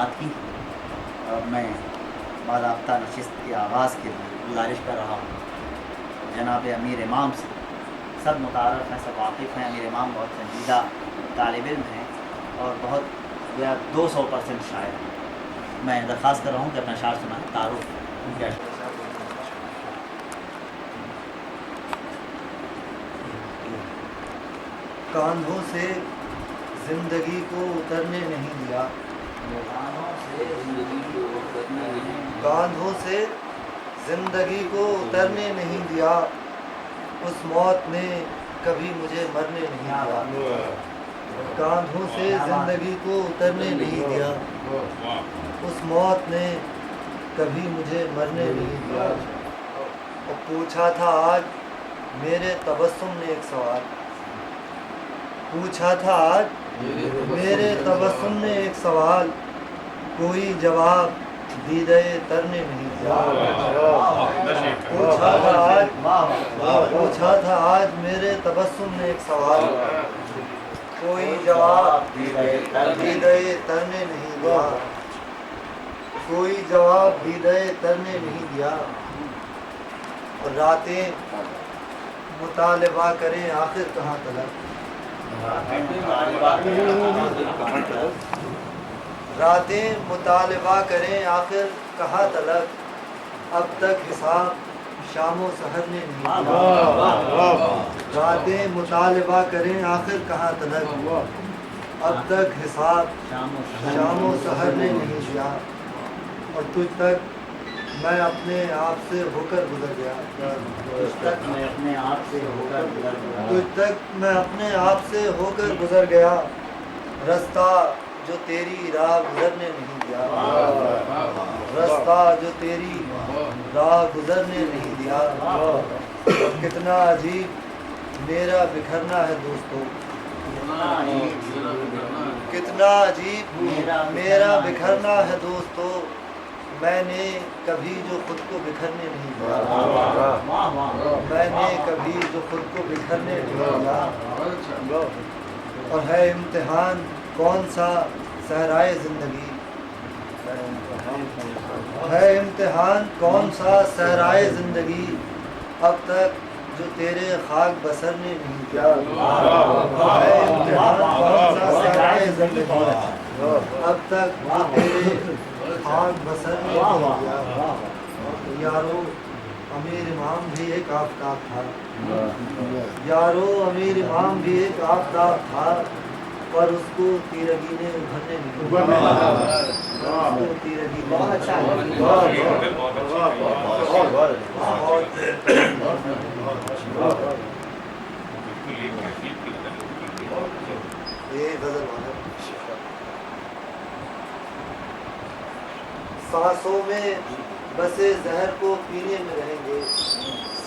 سماعت کی اور میں باضابطہ نشست کے آغاز کے لیے گزارش کر رہا ہوں جناب امیر امام سے. سب متعارف ہیں, سب واقف ہیں, امیر امام بہت سنجیدہ طالب علم ہیں اور بہت 200% شاعر ہیں. میں درخواست کر رہا ہوں کہ اپنا شعر سنائیں. تعارف ان کے کاندھوں سے زندگی کو اترنے نہیں دیا, کاندھوں سے زندگی کو اترنے نہیں دیا, اس موت نے کبھی مجھے مرنے نہیں دیا, کاندھوں سے زندگی کو اترنے نہیں دیا, اس موت نے کبھی مجھے مرنے نہیں دیا. اور پوچھا تھا آج میرے تبسم نے ایک سوال, پوچھا تھا آج میرے تبسم نے ایک سوال, کوئی جواب دیدے تر نے نہیں دیا. پوچھا تھا آج میرے تبسم نے ایک سوال, کوئی جواب دیدے تر نے نہیں دیا, کوئی جواب دیدے تر نے نہیں دیا. اور راتیں مطالبہ کریں آخر کہاں تلک, راتیں مطالبہ کریں آخر کہاں تلک, اب تک حساب شام و سحر نے نہیں دیا. راتیں مطالبہ کریں آخر کہاں تلک, اب تک حساب شام و سحر نے نہیں دیا. اور تجھ تک میں اپنے آپ سے ہو کر گزر گیا, تجھ تک میں اپنے آپ سے ہو کر گزر گیا, تجھ تک میں اپنے آپ سے ہو کر گزر گیا, رستہ جو تیری راہ گزرنے نہیں دیا, رستہ جو تیری راہ گزرنے نہیں دیا. کتنا عجیب میرا بکھرنا ہے دوستو, کتنا عجیب میرا بکھرنا ہے دوستو, میں نے کبھی جو خود کو بکھرنے نہیں دیا, میں نے کبھی جو خود کو بکھرنے نہیں دیا. اور ہے امتحان کون سا صحرائے زندگی, ہے امتحان کون سا صحرائے زندگی, اب تک جو تیرے خاک بسر نے نہیں کیا. ہے امتحان کون سا صحرائے زندگی, اب تک جو تیرے خاک بسر نے نہیں کیا. یارو امیر امام بھی ایک آفتاب تھا, یارو امیر امام بھی ایک آفتاب تھا, پر اس کو تیرگی نے ابھرنے نہیں دیا. اس کو تیرگی نے سانسوں میں بسے زہر کو پینے میں رہیں گے,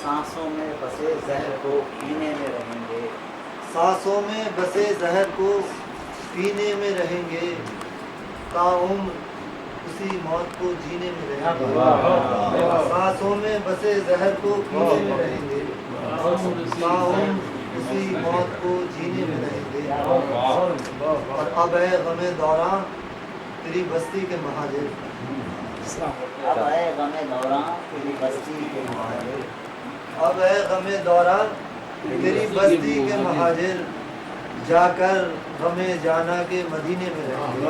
سانسوں میں بسے زہر کو پینے میں رہیں گے, سانسوں میں بسے زہر کو پینے میں رہیں گے, تاعمر اسی موت کو جینے میں رہیں گے. سانسوں میں بسے زہر کو پینے میں رہیں گے, تاعمر اسی موت کو جینے میں رہیں گے. اور اب اے غم دوراں تیری بستی کے مہاجر, اب اے غم دوراں تیری بستی کے مہاجر, اب اے غم دوراں تیری بستی کے مہاجر, جا کر غم جانا کے مدینے میں رہیں گے.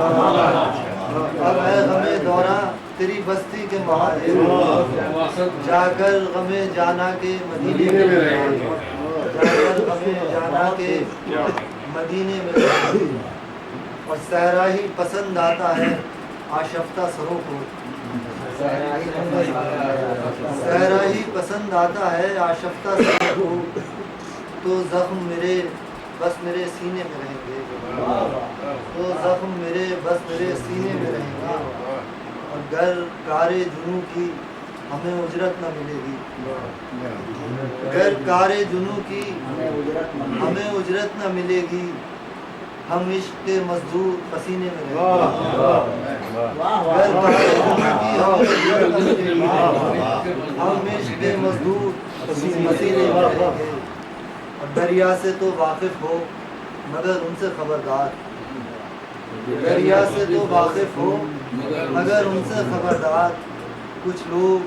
اب اے غم دوراں تیری بستی کے مہاجر, جا کر غم جانا کے مدینے میں رہیں گے, جا کر غم جانا کے مدینے میں رہیں گے. اور صحرا ہی پسند آتا ہے آشفتہ سروں کو, صحرا ہی پسند آتا ہے آشفتہ سروں کو, تو زخم میرے بس میرے سینے میں رہیں گے, تو زخم میرے بس میرے سینے میں رہیں گے. اور گر کارے جنوں کی ہمیں اجرت نہ ملے گی, گر کارے جنوں کی ہمیں اجرت نہ ملے گی, ہم عشق کے مزدور پسینے میں رہیں گے. گر کارے جنوں کی ہمیں اجرت نہ ملے گی, ہم عشق کے مزدور پسینے میں رہیں گے. اور دریا سے تو واقف ہو مگر ان سے خبردار, دریا سے تو واقف ہو مگر ان سے خبردار، کچھ لوگ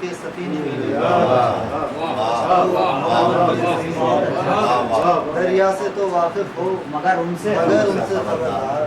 کے سفینے میں گئے۔ دریا سے تو واقف ہو مگر ان سے خبردار،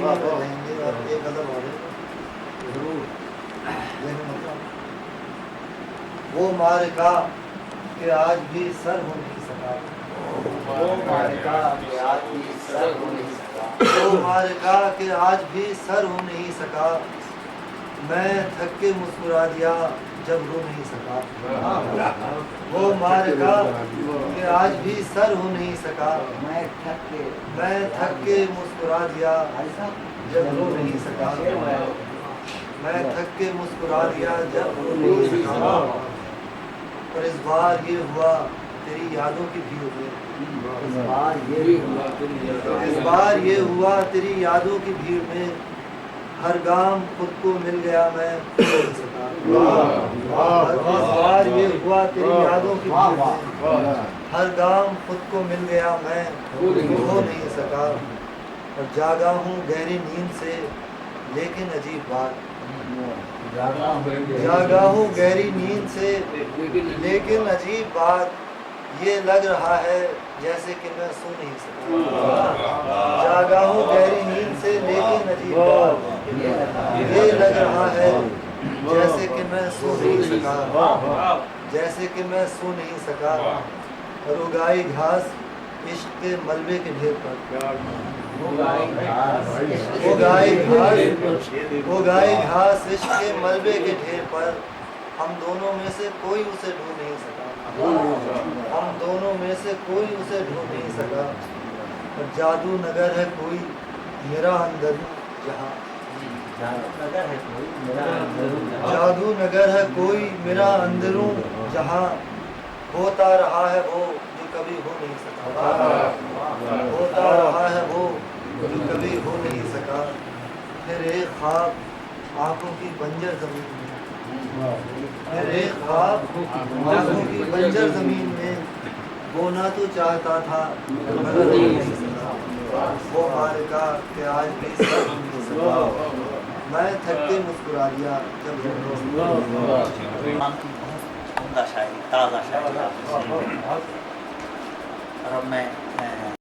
میں رہیں گے۔ اور ایک غزل اور ہے، وہ معرکہ کہ آج بھی سر ہو نہیں سکا، وہ معرکہ کہ آج بھی سر ہو نہیں سکا، وہ معرکہ کہ آج بھی سر ہو نہیں سکا، میں تھک کے مسکرا دیا جب رو نہیں سکا۔ وہ معرکہ کہ آج بھی سر ہو نہیں سکا، میں تھک کے مسکرا دیا جب رو نہیں سکا، میں تھک کے مسکرا دیا جب رو نہیں سکا۔ اور اس بار یہ ہوا تیری یادوں کی بھیڑ میں، اس بار یہ ہوا تیری یادوں کی بھیڑ میں، ہر گام خود کو مل گیا میں کھو نہیں سکا۔ اس بار یہ ہوا تیری یادوں کی بھیڑ میں، ہر گام خود کو مل گیا میں کھو نہیں سکا۔ اور جاگا ہوں گہری نیند سے لیکن عجیب بات، جاگا ہوں گہری نیند سے لیکن عجیب بات، یہ لگ رہا ہے جیسے کہ میں سو نہیں سکا۔ جاگا ہوں گہری نیند سے لیکن عجیب بات، یہ لگ رہا ہے جیسے کہ میں سو نہیں سکا، جیسے کہ میں سو نہیں سکا۔ اور اگائی گھاس عشق کے ملبے کے ڈھیر پر، اگائی گھاس عشق کے ملبے کے ڈھیر پر، ہم دونوں میں سے کوئی اسے ڈھونڈ نہیں سکا، ہم دونوں میں سے کوئی اسے ڈھونڈ نہیں سکا۔ اور جادو نگر ہے کوئی میرا اندر جہاں، جادو نگر ہے کوئی میرا اندروں جہاں، ہوتا رہا ہے وہ جو کبھی ہو نہیں سکا، ہوتا رہا ہے وہ جو کبھی ہو نہیں سکا۔ پھر ایک خواب آنکھوں کی بنجر زمین میں، پھر ایک خواب آنکھوں کی بنجر زمین میں، بونا تو چاہتا تھا مگر ہو نہیں سکا۔ وہ معرکہ کہ آج بھی سر ہو نہیں سکا، میں تھک کے مسکرا دیا جب عمدہ شاعری، تازہ شاعری آپ نے سنی۔ اور اب میں